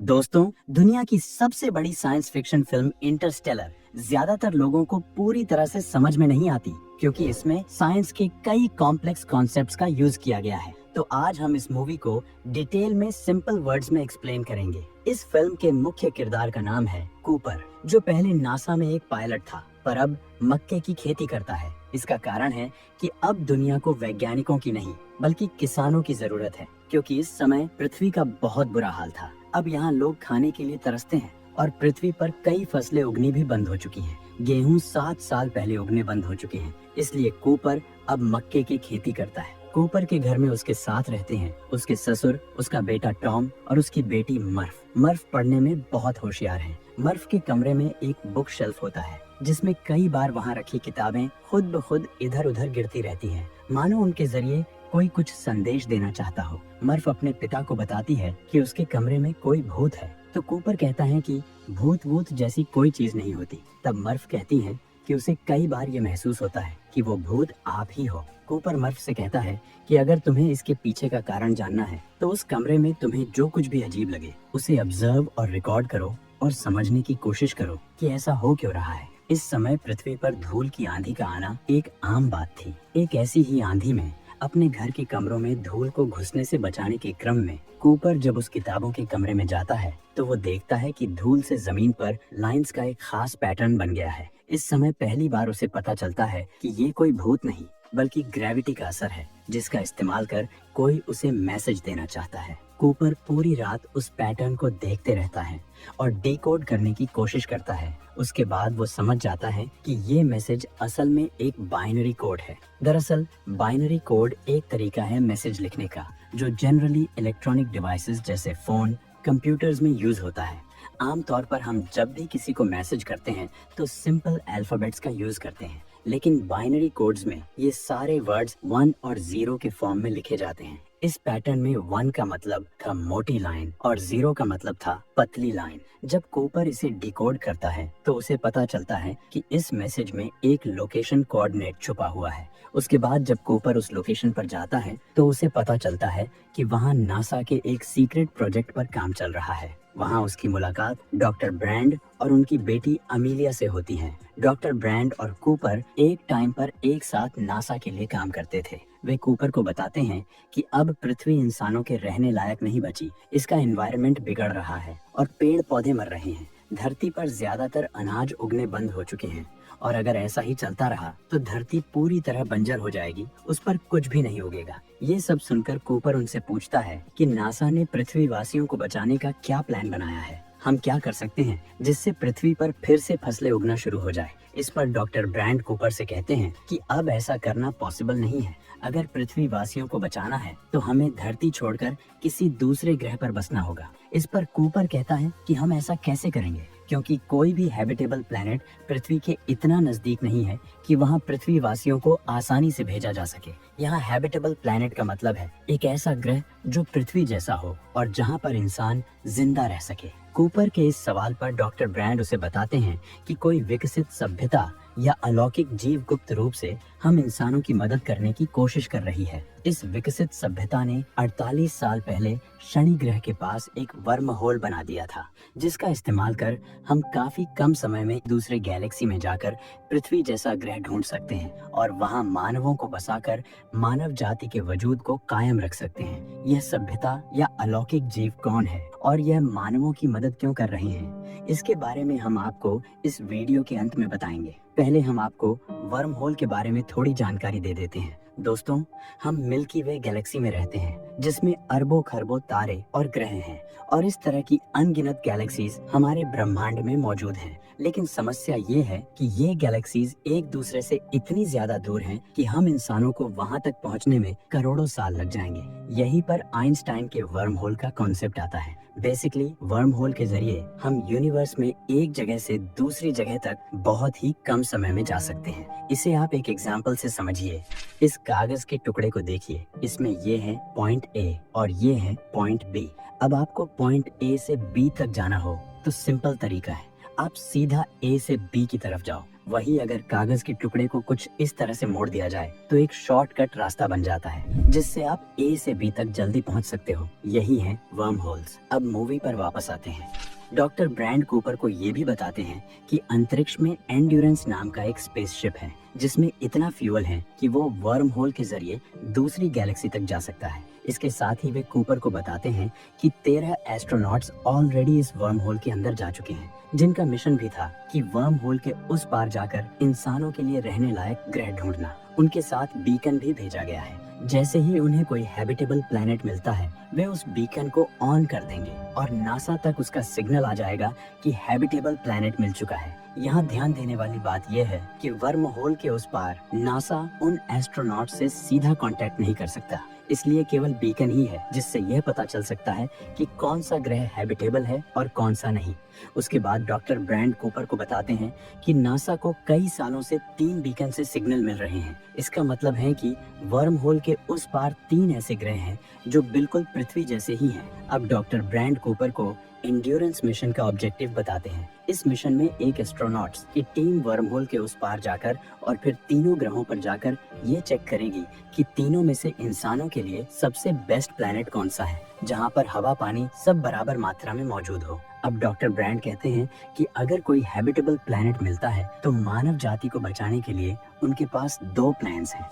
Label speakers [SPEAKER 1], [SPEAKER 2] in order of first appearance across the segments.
[SPEAKER 1] दोस्तों, दुनिया की सबसे बड़ी साइंस फिक्शन फिल्म इंटरस्टेलर ज्यादातर लोगों को पूरी तरह से समझ में नहीं आती, क्योंकि इसमें साइंस के कई कॉम्प्लेक्स कॉन्सेप्ट्स का यूज किया गया है। तो आज हम इस मूवी को डिटेल में सिंपल वर्ड्स में एक्सप्लेन करेंगे। इस फिल्म के मुख्य किरदार का नाम है कूपर, जो पहले नासा में एक पायलट था, पर अब मक्के की खेती करता है। इसका कारण है कि अब दुनिया को वैज्ञानिकों की नहीं, बल्कि किसानों की जरूरत है, क्योंकि इस समय पृथ्वी का बहुत बुरा हाल था। अब यहाँ लोग खाने के लिए तरसते हैं और पृथ्वी पर कई फसलें उगनी भी बंद हो चुकी हैं। गेहूं 7 साल पहले उगने बंद हो चुके हैं, इसलिए कूपर अब मक्के की खेती करता है। कूपर के घर में उसके साथ रहते हैं उसके ससुर, उसका बेटा टॉम और उसकी बेटी मर्फ। मर्फ पढ़ने में बहुत होशियार है। मर्फ के कमरे में एक बुक शेल्फ होता है, जिसमें कई बार वहाँ रखी किताबें खुद ब खुद इधर उधर गिरती रहती हैं, मानो उनके जरिए कोई कुछ संदेश देना चाहता हो। मर्फ अपने पिता को बताती है कि उसके कमरे में कोई भूत है, तो कूपर कहता है कि भूत वूत जैसी कोई चीज नहीं होती। तब मर्फ कहती है कि उसे कई बार ये महसूस होता है कि वो भूत आप ही हो। कूपर मर्फ से कहता है कि अगर तुम्हें इसके पीछे का कारण जानना है, तो उस कमरे में तुम्हें जो कुछ भी अजीब लगे उसे ऑब्जर्व और रिकॉर्ड करो और समझने की कोशिश करो कि ऐसा हो क्यों रहा है। इस समय पृथ्वी पर धूल की आंधी का आना एक आम बात थी। एक ऐसी ही आंधी में अपने घर के कमरों में धूल को घुसने से बचाने के क्रम में कूपर जब उस किताबों के कमरे में जाता है, तो वो देखता है कि धूल से जमीन पर लाइंस का एक खास पैटर्न बन गया है। इस समय पहली बार उसे पता चलता है कि ये कोई भूत नहीं, बल्कि ग्रेविटी का असर है, जिसका इस्तेमाल कर कोई उसे मैसेज देना चाहता है। कूपर पूरी रात उस पैटर्न को देखते रहता है और डिकोड करने की कोशिश करता है। उसके बाद वो समझ जाता है कि ये मैसेज असल में एक बाइनरी कोड है। दरअसल बाइनरी कोड एक तरीका है मैसेज लिखने का, जो जनरली इलेक्ट्रॉनिक डिवाइसेस जैसे फोन, कंप्यूटर्स में यूज होता है। आमतौर पर हम जब भी किसी को मैसेज करते हैं तो सिंपल अल्फाबेट्स का यूज करते हैं, लेकिन बाइनरी कोड्स में ये सारे वर्ड्स 1 और 0 के फॉर्म में लिखे जाते हैं। इस पैटर्न में 1 का मतलब था मोटी लाइन और 0 का मतलब था पतली लाइन। जब कूपर इसे डिकोड करता है, तो उसे पता चलता है कि इस मैसेज में एक लोकेशन कोऑर्डिनेट छुपा हुआ है। उसके बाद जब कूपर उस लोकेशन पर जाता है, तो उसे पता चलता है कि वहाँ नासा के एक सीक्रेट प्रोजेक्ट पर काम चल रहा है। वहाँ उसकी मुलाकात डॉक्टर ब्रैंड और उनकी बेटी अमीलिया से होती है। डॉक्टर ब्रैंड और कूपर एक टाइम पर एक साथ नासा के लिए काम करते थे। वे कूपर को बताते हैं कि अब पृथ्वी इंसानों के रहने लायक नहीं बची, इसका एनवायरनमेंट बिगड़ रहा है और पेड़ पौधे मर रहे हैं। धरती पर ज्यादातर अनाज उगने बंद हो चुके हैं और अगर ऐसा ही चलता रहा तो धरती पूरी तरह बंजर हो जाएगी, उस पर कुछ भी नहीं उगेगा। ये सब सुनकर कूपर उनसे पूछता है कि नासा ने पृथ्वी वासियों को बचाने का क्या प्लान बनाया है, हम क्या कर सकते हैं जिससे पृथ्वी पर फिर से फसलें उगना शुरू हो जाए। इस पर डॉक्टर ब्रैंड कूपर से कहते हैं कि अब ऐसा करना पॉसिबल नहीं है। अगर पृथ्वी वासियों को बचाना है तो हमें धरती छोड़कर किसी दूसरे ग्रह पर बसना होगा। इस पर कूपर कहता है कि हम ऐसा कैसे करेंगे, क्योंकि कोई भी हैबिटेबल प्लेनेट पृथ्वी के इतना नजदीक नहीं है कि वहाँ पृथ्वी वासियों को आसानी से भेजा जा सके। यहाँ हैबिटेबल प्लेनेट का मतलब है एक ऐसा ग्रह जो पृथ्वी जैसा हो और जहाँ पर इंसान जिंदा रह सके। कूपर के इस सवाल पर डॉक्टर ब्रैंड उसे बताते हैं कि कोई विकसित सभ्यता या अलौकिक जीव गुप्त रूप से हम इंसानों की मदद करने की कोशिश कर रही है। इस विकसित सभ्यता ने 48 साल पहले शनि ग्रह के पास एक वर्म होल बना दिया था, जिसका इस्तेमाल कर हम काफी कम समय में दूसरे गैलेक्सी में जाकर पृथ्वी जैसा ग्रह ढूंढ सकते हैं और वहां मानवों को बसाकर मानव जाति के वजूद को कायम रख सकते हैं। यह सभ्यता या अलौकिक जीव कौन है और यह मानवों की मदद क्यों कर रहे हैं, इसके बारे में हम आपको इस वीडियो के अंत में बताएंगे। पहले हम आपको वर्म होल के बारे में थोड़ी जानकारी दे देते हैं। दोस्तों, हम मिल्की वे गैलेक्सी में रहते हैं, जिसमें अरबों खरबों तारे और ग्रह हैं और इस तरह की अनगिनत गैलेक्सीज हमारे ब्रह्मांड में मौजूद हैं। लेकिन समस्या ये है कि ये गैलेक्सीज एक दूसरे से इतनी ज्यादा दूर हैं कि हम इंसानों को वहां तक पहुंचने में करोड़ों साल लग जाएंगे। यहीं पर आइंस्टाइन के वर्म होल का कॉन्सेप्ट आता है। बेसिकली वर्म होल के जरिए हम यूनिवर्स में एक जगह से दूसरी जगह तक बहुत ही कम समय में जा सकते हैं। इसे आप एक एग्जाम्पल से समझिए। इस कागज के टुकड़े को देखिए, इसमें ये है पॉइंट ए और ये है पॉइंट बी। अब आपको पॉइंट ए से बी तक जाना हो तो सिंपल तरीका है, आप सीधा ए से बी की तरफ जाओ। वही अगर कागज के टुकड़े को कुछ इस तरह से मोड़ दिया जाए तो एक शॉर्टकट रास्ता बन जाता है जिससे आप ए से बी तक जल्दी पहुंच सकते हो। यही है वर्म होल्स। अब मूवी पर वापस आते हैं। डॉक्टर ब्रैंड कूपर को ये भी बताते हैं कि अंतरिक्ष में एंड्योरेंस नाम का एक स्पेसशिप है जिसमें इतना फ्यूल है कि वो वर्म होल के जरिए दूसरी गैलेक्सी तक जा सकता है। इसके साथ ही वे कूपर को बताते हैं कि 13 एस्ट्रोनॉट्स ऑलरेडी इस वर्म होल के अंदर जा चुके हैं, जिनका मिशन भी था कि वर्म होल के उस पार जाकर इंसानों के लिए रहने लायक ग्रह ढूंढना। उनके साथ बीकन भी भेजा गया है। जैसे ही उन्हें कोई हैबिटेबल प्लैनेट मिलता है वे उस बीकन को ऑन कर देंगे और नासा तक उसका सिग्नल आ जाएगा कि हैबिटेबल प्लैनेट मिल चुका है। यहाँ ध्यान देने वाली बात यह है कि वर्म होल के उस पार नासा उन एस्ट्रोनॉट से सीधा कांटेक्ट नहीं कर सकता, इसलिए केवल बीकन ही है जिससे यह पता चल सकता है कि कौन सा ग्रह हैबिटेबल है और कौन सा नहीं। उसके बाद डॉक्टर ब्रैंड कूपर को बताते हैं कि नासा को कई सालों से 3 बीकन से सिग्नल मिल रहे हैं। इसका मतलब है कि वर्म होल के उस पार 3 ऐसे ग्रह हैं जो बिल्कुल पृथ्वी जैसे ही हैं। अब डॉक्टर ब्रैंड कूपर को एंड्योरेंस मिशन का ऑब्जेक्टिव बताते हैं। इस मिशन में एक एस्ट्रोनॉट्स की टीम वर्म होल के उस पार जाकर और फिर तीनों ग्रहों पर जाकर ये चेक करेगी कि तीनों में से इंसानों के लिए सबसे बेस्ट प्लैनेट कौन सा है, जहाँ पर हवा पानी सब बराबर मात्रा में मौजूद हो। अब डॉक्टर ब्रैंड कहते हैं कि अगर कोई हैबिटेबल प्लैनेट मिलता है तो मानव जाति को बचाने के लिए उनके पास 2 प्लान्स हैं।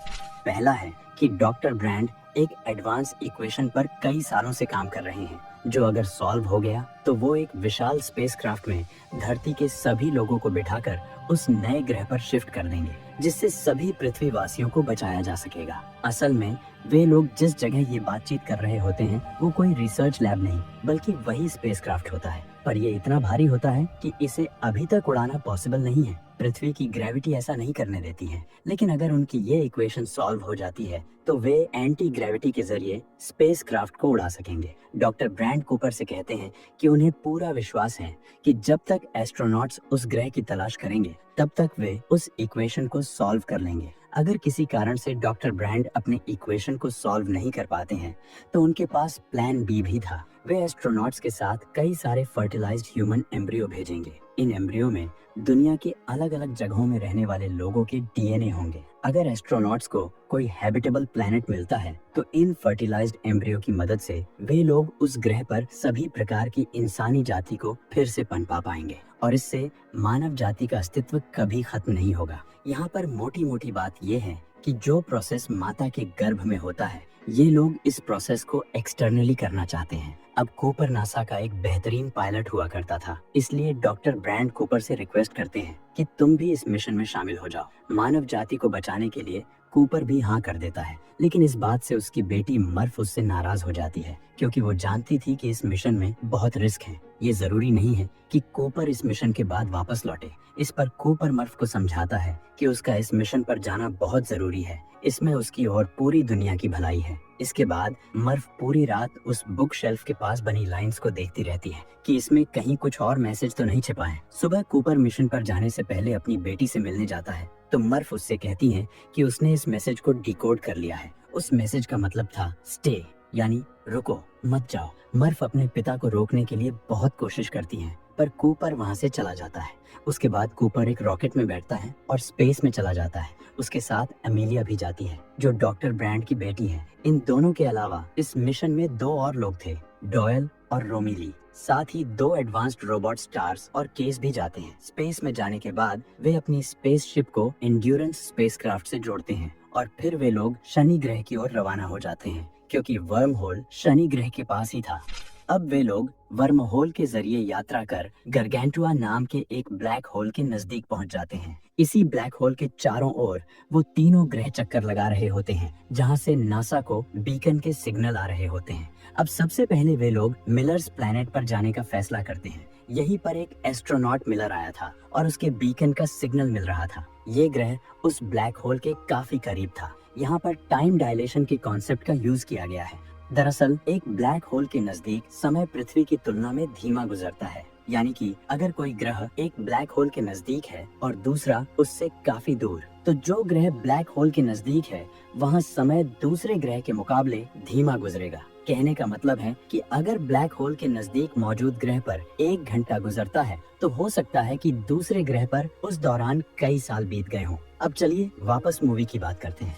[SPEAKER 1] पहला है कि डॉक्टर ब्रैंड एक एडवांस इक्वेशन पर कई सालों से काम कर रहे हैं, जो अगर सॉल्व हो गया तो वो एक विशाल स्पेसक्राफ्ट में धरती के सभी लोगों को बिठाकर उस नए ग्रह पर शिफ्ट कर देंगे, जिससे सभी पृथ्वीवासियों को बचाया जा सकेगा। असल में वे लोग जिस जगह ये बातचीत कर रहे होते हैं वो कोई रिसर्च लैब नहीं बल्कि वही स्पेसक्राफ्ट होता है, पर ये इतना भारी होता है कि इसे अभी तक उड़ाना पॉसिबल नहीं है। पृथ्वी की ग्रेविटी ऐसा नहीं करने देती है, लेकिन अगर उनकी ये इक्वेशन सॉल्व हो जाती है तो वे एंटी ग्रेविटी के जरिए स्पेसक्राफ्ट को उड़ा सकेंगे। डॉक्टर ब्रैंड कूपर से कहते हैं कि उन्हें पूरा विश्वास है कि जब तक एस्ट्रोनॉट्स उस ग्रह की तलाश करेंगे तब तक वे उस इक्वेशन को सॉल्व कर लेंगे। अगर किसी कारण से डॉक्टर ब्रैंड अपने इक्वेशन को सॉल्व नहीं कर पाते हैं तो उनके पास प्लान बी भी था। वे एस्ट्रोनॉट्स के साथ कई सारे फर्टिलाइज्ड ह्यूमन एम्ब्रियो भेजेंगे। इन एम्ब्रियो में दुनिया के अलग अलग जगहों में रहने वाले लोगों के डीएनए होंगे। अगर एस्ट्रोनॉट्स को कोई हैबिटेबल प्लैनेट मिलता है तो इन फर्टिलाइज्ड एम्ब्रियो की मदद से वे लोग उस ग्रह पर सभी प्रकार की इंसानी जाति को फिर से पनपा पाएंगे और इससे मानव जाति का अस्तित्व कभी खत्म नहीं होगा। यहाँ पर मोटी मोटी बात यह है कि जो प्रोसेस माता के गर्भ में होता है ये लोग इस प्रोसेस को एक्सटर्नली करना चाहते हैं। अब कूपर नासा का एक बेहतरीन पायलट हुआ करता था, इसलिए डॉक्टर ब्रैंड कूपर से रिक्वेस्ट करते हैं कि तुम भी इस मिशन में शामिल हो जाओ। मानव जाति को बचाने के लिए कूपर भी हाँ कर देता है, लेकिन इस बात से उसकी बेटी मर्फ उससे नाराज हो जाती है क्योंकि वो जानती थी कि इस मिशन में बहुत रिस्क है। ये जरूरी नहीं है कि कूपर इस मिशन के बाद वापस लौटे। इस पर कूपर मर्फ को समझाता है कि उसका इस मिशन पर जाना बहुत जरूरी है, इसमें उसकी और पूरी दुनिया की भलाई है। इसके बाद मर्फ पूरी रात उस बुक शेल्फ के पास बनी लाइंस को देखती रहती है कि इसमें कहीं कुछ और मैसेज तो नहीं छिपा है। सुबह कूपर मिशन पर जाने से पहले अपनी बेटी से मिलने जाता है तो मर्फ उससे कहती है कि उसने इस मैसेज को डिकोड कर लिया है। उस मैसेज का मतलब था स्टे, यानी रुको, मत जाओ। मर्फ अपने पिता को रोकने के लिए बहुत कोशिश करती है पर कूपर वहाँ से चला जाता है। उसके बाद कूपर एक रॉकेट में बैठता है और स्पेस में चला जाता है। उसके साथ अमेलिया भी जाती है जो डॉक्टर ब्रैंड की बेटी है। इन दोनों के अलावा इस मिशन में 2 और लोग थे, डॉयल और रोमिली। साथ ही 2 एडवांस्ड रोबोट स्टार्स और केस भी जाते हैं। स्पेस में जाने के बाद वे अपनी स्पेसशिप को एंड्योरेंस स्पेसक्राफ्ट से जोड़ते हैं और फिर वे लोग शनि ग्रह की ओर रवाना हो जाते हैं क्योंकि वर्म होल शनि ग्रह के पास ही था। अब वे लोग वर्म होल के जरिए यात्रा कर गरगैंटुआ नाम के एक ब्लैक होल के नजदीक पहुंच जाते हैं। इसी ब्लैक होल के चारों ओर वो तीनों ग्रह चक्कर लगा रहे होते हैं जहां से नासा को बीकन के सिग्नल आ रहे होते हैं। अब सबसे पहले वे लोग मिलर्स प्लैनेट पर जाने का फैसला करते हैं। यहीं पर एक एस्ट्रोनॉट मिलर आया था और उसके बीकन का सिग्नल मिल रहा था। ये ग्रह उस ब्लैक होल के काफी करीब था। यहाँ पर टाइम डायलेशन के कॉन्सेप्ट का यूज किया गया है। दरअसल एक ब्लैक होल के नजदीक समय पृथ्वी की तुलना में धीमा गुजरता है, यानी कि अगर कोई ग्रह एक ब्लैक होल के नजदीक है और दूसरा उससे काफी दूर, तो जो ग्रह ब्लैक होल के नजदीक है वहाँ समय दूसरे ग्रह के मुकाबले धीमा गुजरेगा। कहने का मतलब है कि अगर ब्लैक होल के नजदीक मौजूद ग्रह पर 1 घंटा गुजरता है तो हो सकता है कि दूसरे ग्रह पर उस दौरान कई साल बीत गए हों। अब चलिए वापस मूवी की बात करते हैं।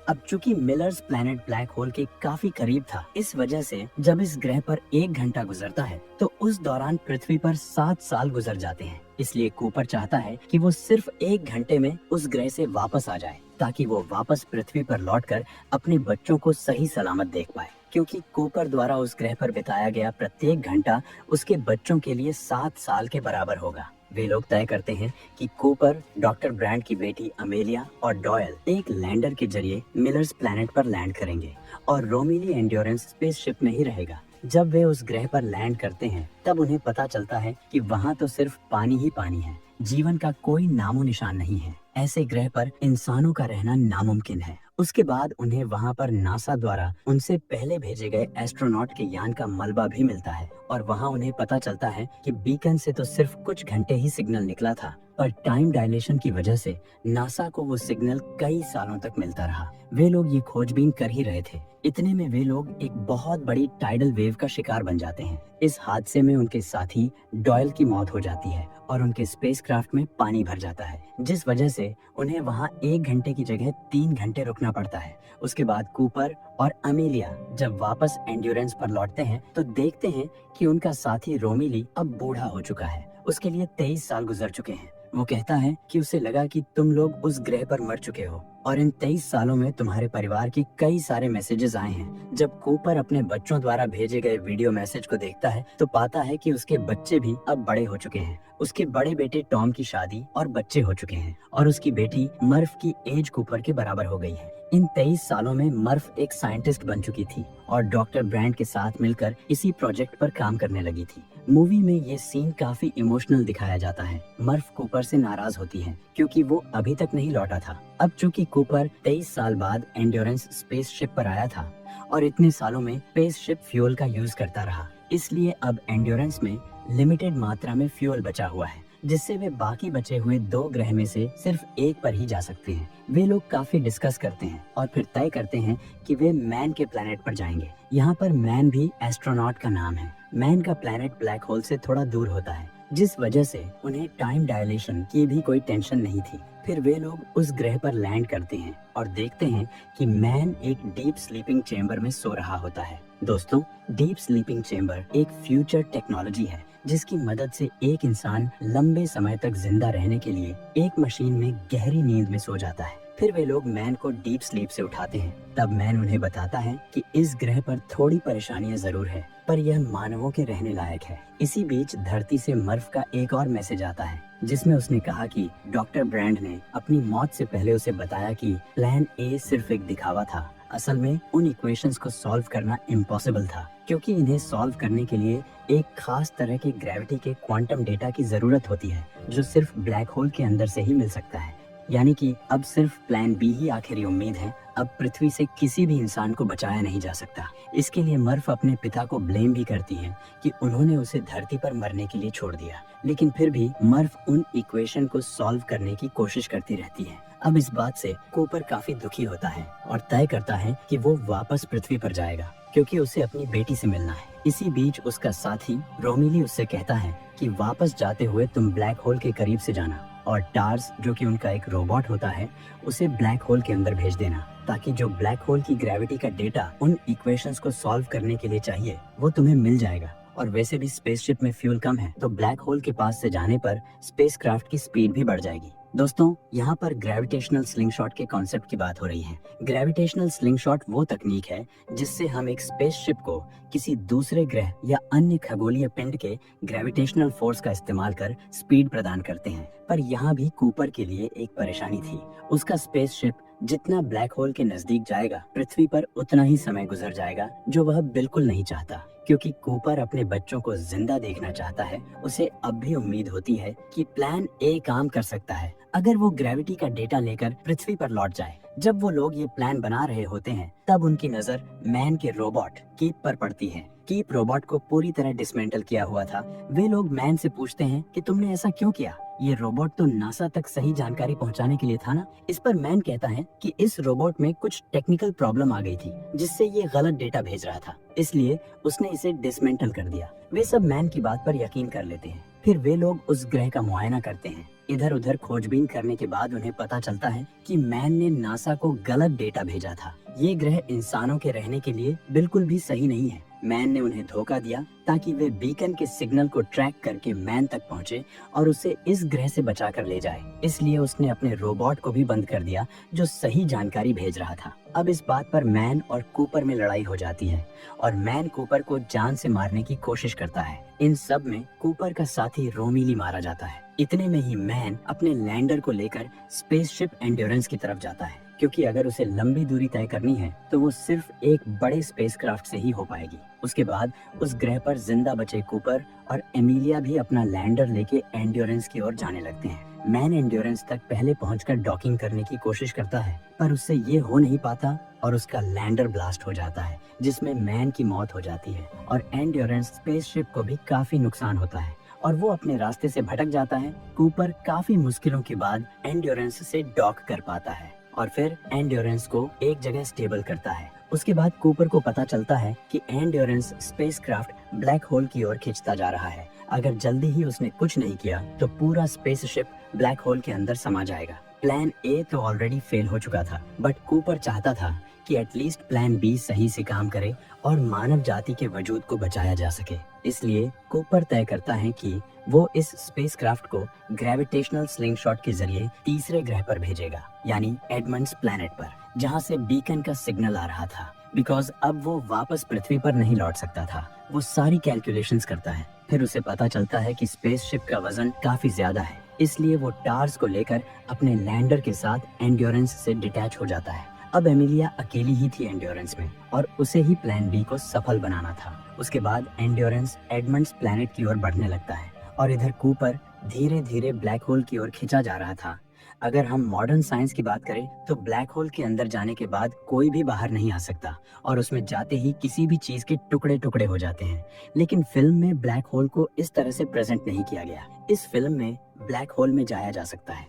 [SPEAKER 1] अब चूंकि मिलर्स प्लैनेट ब्लैक होल के काफी करीब था, इस वजह से जब इस ग्रह पर 1 घंटा गुजरता है तो उस दौरान पृथ्वी पर 7 साल गुजर जाते हैं। इसलिए कूपर चाहता है कि वो सिर्फ 1 घंटे में उस ग्रह से वापस आ जाए ताकि वो वापस पृथ्वी पर लौटकर अपने बच्चों को सही सलामत देख पाए, क्योंकि कूपर द्वारा उस ग्रह पर बिताया गया प्रत्येक घंटा उसके बच्चों के लिए 7 साल के बराबर होगा। वे लोग तय करते हैं कि कूपर, डॉक्टर ब्रैंड की बेटी अमेलिया और डॉयल एक लैंडर के जरिए मिलर्स प्लैनेट पर लैंड करेंगे और रोमिली एंड्योरेंस स्पेसशिप में ही रहेगा। जब वे उस ग्रह पर लैंड करते हैं तब उन्हें पता चलता है कि वहाँ तो सिर्फ पानी ही पानी है, जीवन का कोई नामो निशान नहीं है। ऐसे ग्रह पर इंसानों का रहना नामुमकिन है। उसके बाद उन्हें वहाँ पर नासा द्वारा उनसे पहले भेजे गए एस्ट्रोनॉट के यान का मलबा भी मिलता है और वहाँ उन्हें पता चलता है कि बीकन से तो सिर्फ कुछ घंटे ही सिग्नल निकला था, पर टाइम डायलेशन की वजह से नासा को वो सिग्नल कई सालों तक मिलता रहा। वे लोग ये खोजबीन कर ही रहे थे, इतने में वे लोग एक बहुत बड़ी टाइडल वेव का शिकार बन जाते हैं। इस हादसे में उनके साथी डॉयल की मौत हो जाती है और उनके स्पेसक्राफ्ट में पानी भर जाता है, जिस वजह से उन्हें वहाँ 1 घंटे की जगह 3 घंटे रुकना पड़ता है। उसके बाद कूपर और अमेलिया जब वापस एंड्योरेंस पर लौटते हैं तो देखते हैं कि उनका साथी रोमिली अब बूढ़ा हो चुका है। उसके लिए 23 साल गुजर चुके हैं। वो कहता है कि उसे लगा कि तुम लोग उस ग्रह पर मर चुके हो और इन 23 सालों में तुम्हारे परिवार के कई सारे मैसेजेस आए हैं। जब कूपर अपने बच्चों द्वारा भेजे गए वीडियो मैसेज को देखता है तो पाता है कि उसके बच्चे भी अब बड़े हो चुके हैं। उसके बड़े बेटे टॉम की शादी और बच्चे हो चुके हैं और उसकी बेटी मर्फ की एज कूपर के बराबर हो गई है। इन 23 सालों में मर्फ एक साइंटिस्ट बन चुकी थी और डॉक्टर ब्रैंड के साथ मिलकर इसी प्रोजेक्ट पर काम करने लगी थी। मूवी में ये सीन काफी इमोशनल दिखाया जाता है। मर्फ कूपर से नाराज होती है क्योंकि वो अभी तक नहीं लौटा था। अब चूंकि कूपर 23 साल बाद एंड्योरेंस स्पेसशिप पर आया था और इतने सालों में स्पेसशिप फ्यूल का यूज करता रहा, इसलिए अब एंड्योरेंस में लिमिटेड मात्रा में फ्यूल बचा हुआ है, जिससे वे बाकी बचे हुए 2 ग्रह में से सिर्फ एक पर ही जा सकते हैं। वे लोग काफी डिस्कस करते हैं और फिर तय करते हैं कि वे मैन के प्लैनेट पर जाएंगे। यहाँ पर मैन भी एस्ट्रोनॉट का नाम है। मैन का प्लैनेट ब्लैक होल से थोड़ा दूर होता है, जिस वजह से उन्हें टाइम डायलेशन की भी कोई टेंशन नहीं थी। फिर वे लोग उस ग्रह पर लैंड करते हैं और देखते हैं कि मैन एक डीप स्लीपिंग चेंबर में सो रहा होता है। दोस्तों, डीप स्लीपिंग चेंबर एक फ्यूचर टेक्नोलॉजी है जिसकी मदद से एक इंसान लंबे समय तक जिंदा रहने के लिए एक मशीन में गहरी नींद में सो जाता है। फिर वे लोग मैन को डीप स्लीप से उठाते हैं। तब मैन उन्हें बताता है कि इस ग्रह पर थोड़ी परेशानियां जरूर है, पर यह मानवों के रहने लायक है। इसी बीच धरती से मर्फ का एक और मैसेज आता है जिसमें उसने कहा कि डॉक्टर ब्रैंड ने अपनी मौत से पहले उसे बताया कि प्लान ए सिर्फ एक दिखावा था। असल में उन इक्वेशंस को सॉल्व करना इम्पॉसिबल था, क्योंकि इन्हें सॉल्व करने के लिए एक खास तरह के ग्रेविटी के क्वांटम डेटा की जरूरत होती है जो सिर्फ ब्लैक होल के अंदर से ही मिल सकता है। यानी कि अब सिर्फ प्लान बी ही आखिरी उम्मीद है। अब पृथ्वी से किसी भी इंसान को बचाया नहीं जा सकता। इसके लिए मर्फ अपने पिता को ब्लेम भी करती है कि उन्होंने उसे धरती पर मरने के लिए छोड़ दिया, लेकिन फिर भी मर्फ उन इक्वेशन को सॉल्व करने की कोशिश करती रहती है। अब इस बात से कूपर काफी दुखी होता है और तय करता है कि वो वापस पृथ्वी पर जाएगा क्योंकि उसे अपनी बेटी से मिलना है। इसी बीच उसका साथी रोमिली उससे कहता है कि वापस जाते हुए तुम ब्लैक होल के करीब से जाना और टार्स, जो कि उनका एक रोबोट होता है, उसे ब्लैक होल के अंदर भेज देना ताकि जो ब्लैक होल की ग्रेविटी का डेटा उन इक्वेशंस को सॉल्व करने के लिए चाहिए वो तुम्हें मिल जाएगा। और वैसे भी स्पेसशिप में फ्यूल कम है तो ब्लैक होल के पास से जाने पर स्पेसक्राफ्ट की स्पीड भी बढ़ जाएगी। दोस्तों, यहाँ पर ग्रेविटेशनल स्लिंगशॉट के कॉन्सेप्ट की बात हो रही है। ग्रेविटेशनल स्लिंगशॉट वो तकनीक है जिससे हम एक स्पेसशिप को किसी दूसरे ग्रह या अन्य खगोलीय पिंड के ग्रेविटेशनल फोर्स का इस्तेमाल कर स्पीड प्रदान करते हैं। पर यहाँ भी कूपर के लिए एक परेशानी थी। उसका स्पेसशिप जितना ब्लैक होल के नजदीक जाएगा, पृथ्वी पर उतना ही समय गुजर जाएगा, जो वह बिल्कुल नहीं चाहता। क्योंकि कूपर अपने बच्चों को जिंदा देखना चाहता है, उसे अब भी उम्मीद होती है कि प्लान ए काम कर सकता है अगर वो ग्रेविटी का डेटा लेकर पृथ्वी पर लौट जाए। जब वो लोग ये प्लान बना रहे होते हैं तब उनकी नजर मैन के रोबोट कीप पर पड़ती है। कीप रोबोट को पूरी तरह डिसमेंटल किया हुआ था। वे लोग मैन से पूछते हैं कि तुमने ऐसा क्यों किया? ये रोबोट तो नासा तक सही जानकारी पहुंचाने के लिए था ना। इस पर मैन कहता है कि इस रोबोट में कुछ टेक्निकल प्रॉब्लम आ गई थी जिससे ये गलत डेटा भेज रहा था, इसलिए उसने इसे डिसमेंटल कर दिया। वे सब मैन की बात पर यकीन कर लेते हैं। फिर वे लोग उस ग्रह का मुआयना करते हैं। इधर उधर खोजबीन करने के बाद उन्हें पता चलता है कि मैन ने नासा को गलत डेटा भेजा था। ये ग्रह इंसानों के रहने के लिए बिल्कुल भी सही नहीं है। मैन ने उन्हें धोखा दिया ताकि वे बीकन के सिग्नल को ट्रैक करके मैन तक पहुंचे और उसे इस ग्रह से बचा कर ले जाए। इसलिए उसने अपने रोबोट को भी बंद कर दिया जो सही जानकारी भेज रहा था। अब इस बात पर मैन और कूपर में लड़ाई हो जाती है और मैन कूपर को जान से मारने की कोशिश करता है। इन सब में कूपर का साथी रोमिली मारा जाता है। इतने में ही मैन अपने लैंडर को लेकर स्पेसशिप एंड्योरेंस की तरफ जाता है, क्योंकि अगर उसे लंबी दूरी तय करनी है तो वो सिर्फ एक बड़े स्पेसक्राफ्ट से ही हो पाएगी। उसके बाद उस ग्रह पर जिंदा बचे कूपर और एमिलिया भी अपना लैंडर लेके एंड्योरेंस की ओर जाने लगते हैं। मैन एंड्योरेंस तक पहले पहुंचकर डॉकिंग करने की कोशिश करता है, पर उससे ये हो नहीं पाता और उसका लैंडर ब्लास्ट हो जाता है जिसमें मैन की मौत हो जाती है और एंड्योरेंस स्पेसशिप को भी काफी नुकसान होता है और वो अपने रास्ते से भटक जाता है। कूपर काफी मुश्किलों के बाद एंड्योरेंस से डॉक कर पाता है और फिर एंड्योरेंस को एक जगह स्टेबल करता है। उसके बाद कूपर को पता चलता है कि एंड्योरेंस स्पेसक्राफ्ट ब्लैक होल की ओर खिंचता जा रहा है। अगर जल्दी ही उसने कुछ नहीं किया तो पूरा स्पेसशिप ब्लैक होल के अंदर समा जाएगा। प्लान ए तो ऑलरेडी फेल हो चुका था, बट कूपर चाहता था कि एटलीस्ट प्लान बी सही से काम करे और मानव जाति के वजूद को बचाया जा सके। इसलिए कूपर तय करता है कि वो इस स्पेसक्राफ्ट को ग्रेविटेशनल स्लिंगशॉट के जरिए तीसरे ग्रह पर भेजेगा, यानी एडमंड्स प्लैनेट पर, जहां से बीकन का सिग्नल आ रहा था। बिकॉज अब वो वापस पृथ्वी पर नहीं लौट सकता था। वो सारी कैलकुलेशंस करता है। फिर उसे पता चलता है कि स्पेसशिप का वजन काफी ज्यादा है, इसलिए वो टार्स को लेकर अपने लैंडर के साथ एंड्योरेंस से डिटैच हो जाता है। अब एमिलिया अकेली ही थी एंड्योरेंस में और उसे ही प्लान बी को सफल बनाना था। उसके बाद एंड्योरेंस एडमंड्स प्लैनेट की ओर बढ़ने लगता है और इधर कूपर धीरे धीरे ब्लैक होल की ओर खिंचा जा रहा था। अगर हम मॉडर्न साइंस की बात करें तो ब्लैक होल के अंदर जाने के बाद कोई भी बाहर नहीं आ सकता और उसमें जाते ही किसी भी चीज के टुकड़े टुकड़े हो जाते हैं। लेकिन फिल्म में ब्लैक होल को इस तरह से प्रेजेंट नहीं किया गया। इस फिल्म में ब्लैक होल में जाया जा सकता है।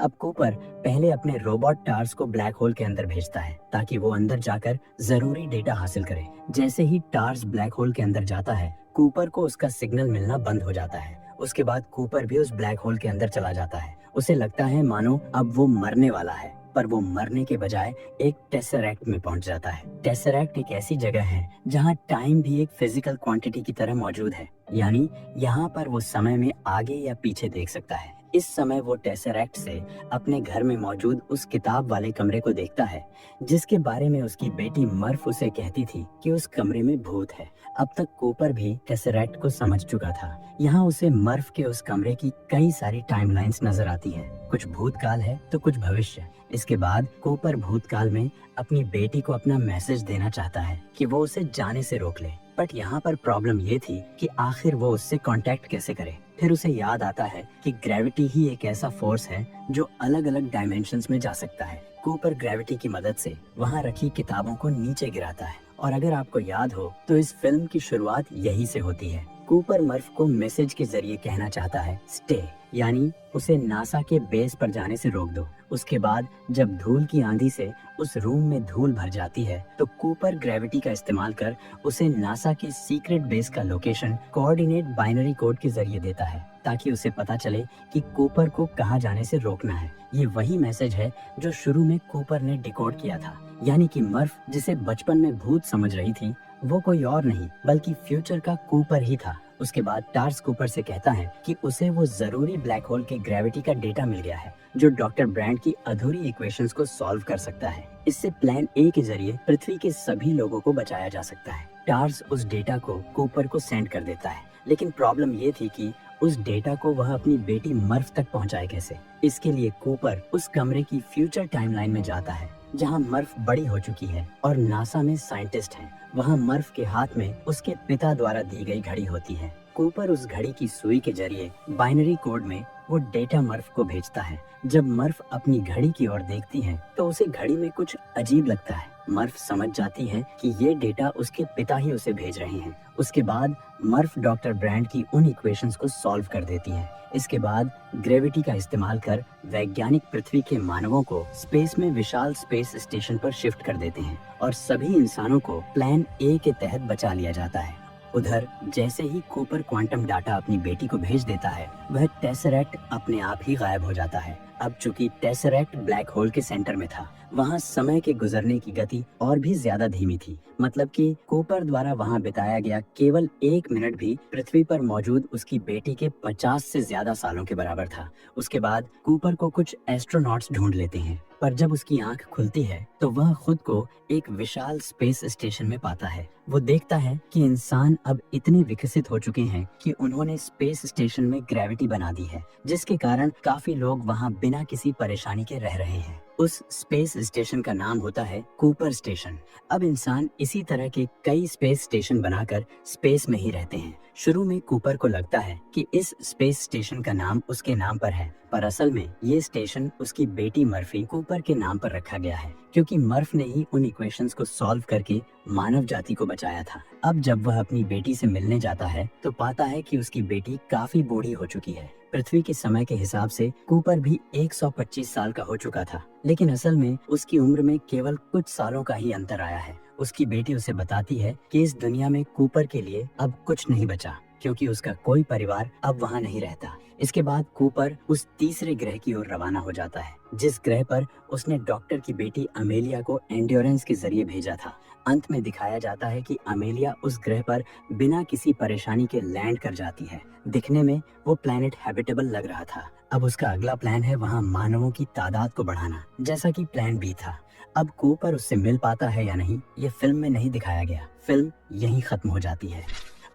[SPEAKER 1] अब कूपर पहले अपने रोबोट टार्स को ब्लैक होल के अंदर भेजता है ताकि वो अंदर जाकर जरूरी डेटा हासिल करे। जैसे ही टार्स ब्लैक होल के अंदर जाता है, कूपर को उसका सिग्नल मिलना बंद हो जाता है। उसके बाद कूपर भी उस ब्लैक होल के अंदर चला जाता है। उसे लगता है मानो अब वो मरने वाला है, पर वो मरने के बजाय एक टेसरैक्ट में पहुंच जाता है। टेसरैक्ट एक ऐसी जगह है जहां टाइम भी एक फिजिकल क्वांटिटी की तरह मौजूद है, यानी यहाँ पर वो समय में आगे या पीछे देख सकता है। इस समय वो टेसरैक्ट से अपने घर में मौजूद उस किताब वाले कमरे को देखता है जिसके बारे में उसकी बेटी मर्फ उसे कहती थी कि उस कमरे में भूत है। अब तक कूपर भी टेसरैक्ट को समझ चुका था। यहाँ उसे मर्फ के उस कमरे की कई सारी टाइमलाइंस नजर आती हैं। कुछ भूतकाल है तो कुछ भविष्य। इसके बाद कूपर भूतकाल में अपनी बेटी को अपना मैसेज देना चाहता है कि वो उसे जाने से रोक ले, बट यहाँ पर प्रॉब्लम ये थी कि आखिर वो उससे कांटेक्ट कैसे करे। फिर उसे याद आता है कि ग्रेविटी ही एक ऐसा फोर्स है जो अलग अलग डायमेंशंस में जा सकता है। कूपर ग्रेविटी की मदद से वहाँ रखी किताबों को नीचे गिराता है और अगर आपको याद हो तो इस फिल्म की शुरुआत यही से होती है। कूपर मर्फ को मैसेज के जरिए कहना चाहता है स्टे, यानी उसे नासा के बेस पर जाने से रोक दो। उसके बाद जब धूल की आंधी से उस रूम में धूल भर जाती है तो कूपर ग्रेविटी का इस्तेमाल कर उसे नासा के सीक्रेट बेस का लोकेशन कोऑर्डिनेट बाइनरी कोड के जरिए देता है ताकि उसे पता चले कि कूपर को कहाँ जाने से रोकना है। ये वही मैसेज है जो शुरू में कूपर ने डिकोड किया था, यानी कि मर्फ जिसे बचपन में भूत समझ रही थी वो कोई और नहीं बल्कि फ्यूचर का कूपर ही था। उसके बाद टार्स कूपर से कहता है कि उसे वो जरूरी ब्लैक होल के ग्रेविटी का डेटा मिल गया है जो डॉक्टर ब्रैंड की अधूरी इक्वेशंस को सॉल्व कर सकता है। इससे प्लान ए के जरिए पृथ्वी के सभी लोगों को बचाया जा सकता है। टार्स उस डेटा को कूपर को सेंड कर देता है, लेकिन प्रॉब्लम ये थी कि उस डेटा को वह अपनी बेटी मर्फ तक पहुंचाए कैसे। इसके लिए कूपर उस कमरे की फ्यूचर टाइमलाइन में जाता है जहां मर्फ बड़ी हो चुकी है और नासा में साइंटिस्ट हैं। वहां मर्फ के हाथ में उसके पिता द्वारा दी गई घड़ी होती है। कूपर उस घड़ी की सुई के जरिए बाइनरी कोड में वो डेटा मर्फ को भेजता है। जब मर्फ अपनी घड़ी की ओर देखती है तो उसे घड़ी में कुछ अजीब लगता है। मर्फ समझ जाती है कि ये डेटा उसके पिता ही उसे भेज रहे हैं। उसके बाद मर्फ डॉक्टर ब्रैंड की उन इक्वेशंस को सॉल्व कर देती है। इसके बाद ग्रेविटी का इस्तेमाल कर वैज्ञानिक पृथ्वी के मानवों को स्पेस में विशाल स्पेस स्टेशन पर शिफ्ट कर देते हैं और सभी इंसानों को प्लान ए के तहत बचा लिया जाता है। उधर जैसे ही कूपर क्वांटम डाटा अपनी बेटी को भेज देता है, वह टेसरैक्ट अपने आप ही गायब हो जाता है। अब चूंकि टेसरैक्ट ब्लैक होल के सेंटर में था, वहाँ समय के गुजरने की गति और भी ज्यादा धीमी थी। मतलब कि कूपर द्वारा वहाँ बिताया गया केवल 1 मिनट भी पृथ्वी पर मौजूद उसकी बेटी के 50 से ज्यादा सालों के बराबर था। उसके बाद कूपर को कुछ एस्ट्रोनॉट्स ढूंढ लेते हैं, पर जब उसकी आंख खुलती है तो वह खुद को एक विशाल स्पेस स्टेशन में पाता है। वो देखता है कि इंसान अब इतने विकसित हो चुके हैं कि उन्होंने स्पेस स्टेशन में ग्रेविटी बना दी है, जिसके कारण काफी लोग वहाँ बिना किसी परेशानी के रह रहे हैं। उस स्पेस स्टेशन का नाम होता है कूपर स्टेशन। अब इंसान इसी तरह के कई स्पेस स्टेशन बनाकर स्पेस में ही रहते हैं। शुरू में कूपर को लगता है कि इस स्पेस स्टेशन का नाम उसके नाम पर है, पर असल में ये स्टेशन उसकी बेटी मर्फी कूपर के नाम पर रखा गया है, क्योंकि मर्फ ने ही उन इक्वेशंस को सॉल्व करके मानव जाति को बचाया था। अब जब वह अपनी बेटी से मिलने जाता है तो पाता है कि उसकी बेटी काफी बूढ़ी हो चुकी है। पृथ्वी के समय के हिसाब से कूपर भी 125 साल का हो चुका था, लेकिन असल में उसकी उम्र में केवल कुछ सालों का ही अंतर आया है। उसकी बेटी उसे बताती है कि इस दुनिया में कूपर के लिए अब कुछ नहीं बचा, क्योंकि उसका कोई परिवार अब वहाँ नहीं रहता। इसके बाद कूपर उस तीसरे ग्रह की ओर रवाना हो जाता है, जिस ग्रह पर उसने डॉक्टर की बेटी अमेलिया को एंड्योरेंस के जरिए भेजा था। अंत में दिखाया जाता है कि अमेलिया उस ग्रह पर बिना किसी परेशानी के लैंड कर जाती है। दिखने में वो प्लैनेट हैबिटेबल लग रहा था। अब उसका अगला प्लान है वहाँ मानवों की तादाद को बढ़ाना, जैसा कि प्लान बी था। अब कूपर उससे मिल पाता है या नहीं, ये फिल्म में नहीं दिखाया गया। फिल्म यहीं खत्म हो जाती है।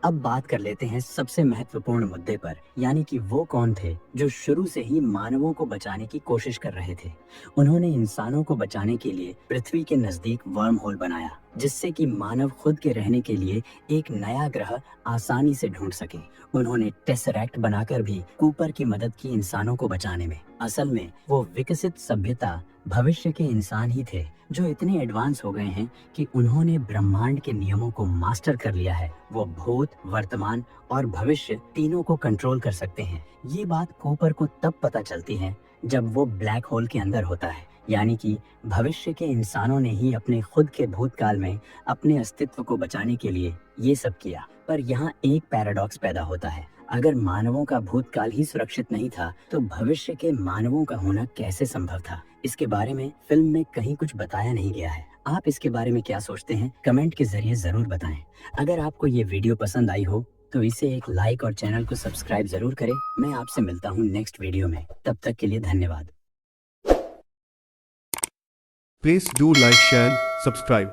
[SPEAKER 1] अब बात कर लेते हैं सबसे महत्वपूर्ण मुद्दे पर, यानी कि वो कौन थे जो शुरू से ही मानवों को बचाने की कोशिश कर रहे थे। उन्होंने इंसानों को बचाने के लिए पृथ्वी के नजदीक वर्म होल बनाया, जिससे कि मानव खुद के रहने के लिए एक नया ग्रह आसानी से ढूंढ सके। उन्होंने टेसरैक्ट बनाकर भी कूपर की मदद की इंसानों को बचाने में। असल में वो विकसित सभ्यता भविष्य के इंसान ही थे, जो इतने एडवांस हो गए हैं कि उन्होंने ब्रह्मांड के नियमों को मास्टर कर लिया है। वो भूत, वर्तमान और भविष्य तीनों को कंट्रोल कर सकते हैं। ये बात कूपर को तब पता चलती है जब वो ब्लैक होल के अंदर होता है, यानी कि भविष्य के इंसानों ने ही अपने खुद के भूतकाल में अपने अस्तित्व को बचाने के लिए ये सब किया। पर यहाँ एक पैराडॉक्स पैदा होता है। अगर मानवों का भूतकाल ही सुरक्षित नहीं था, तो भविष्य के मानवों का होना कैसे संभव था? इसके बारे में फिल्म में कहीं कुछ बताया नहीं गया है। आप इसके बारे में क्या सोचते हैं? कमेंट के जरिए जरूर बताएं। अगर आपको ये वीडियो पसंद आई हो तो इसे एक लाइक और चैनल को सब्सक्राइब जरूर करें। मैं आपसे मिलता हूँ नेक्स्ट वीडियो में। तब तक के लिए धन्यवाद।
[SPEAKER 2] Please do like, share, subscribe.